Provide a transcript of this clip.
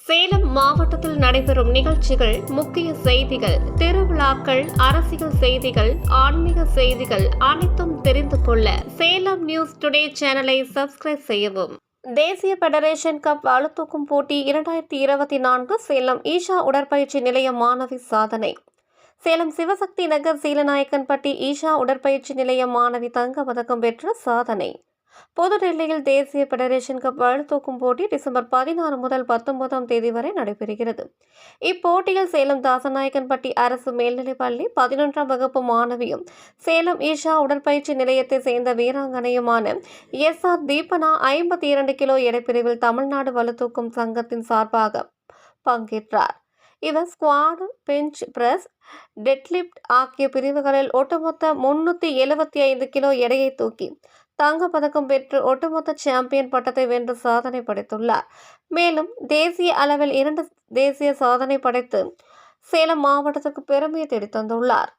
சேலம் மாவட்டத்தில் நடைபெறும் நிகழ்ச்சிகள், முக்கிய செய்திகள், திருவிழாக்கள், அரசியல் செய்திகள், ஆன்மீக செய்திகள் அனைத்தும் தெரிந்து கொள்ள சேலம் நியூஸ் டுடே சேனலை சப்ஸ்கிரைப் செய்யவும். தேசிய பெடரேஷன் கப் அழுத்தூக்கும் போட்டி 2024 சேலம் ஈஷா உடற்பயிற்சி நிலைய மாணவி சாதனை. சேலம் சிவசக்தி நகர் சீலநாயக்கன்பட்டி ஈஷா உடற்பயிற்சி நிலைய மாணவி தங்க பதக்கம் பெற்ற சாதனை. புதுடெல்லியில் தேசிய பெடரேஷன் கப் பளுதூக்கும் போட்டி டிசம்பர் 16 முதல் 19ஆம் தேதி வரை நடைபெறுகிறது. இப்போட்டியில் சேலம் தாசநாயக்கன்பட்டி அரசு மேல்நிலைப்பள்ளி 11ஆம் வகுப்பு மாணவியும் சேலம் ஈஷா உடற்பயிற்சி நிலையத்தை சேர்ந்த வீராங்கனையுமான SR தீபனா 52 கிலோ எடைப்பிரிவில் தமிழ்நாடு பளுதூக்கும் சங்கத்தின் சார்பாக பங்கேற்றார். இவர் ஸ்குவாட், பெஞ்ச் பிரஸ், டெட்லிப்ட் ஆகிய பிரிவுகளில் ஒட்டுமொத்த 375 கிலோ எடையை தூக்கி தங்கப்பதக்கம் பெற்று ஒட்டுமொத்த சாம்பியன் பட்டத்தை வென்று சாதனை படைத்துள்ளார். மேலும் தேசிய அளவில் 2 தேசிய சாதனை படைத்து சேலம் மாவட்டத்துக்கு பெருமையை தேடித் தந்துள்ளார்.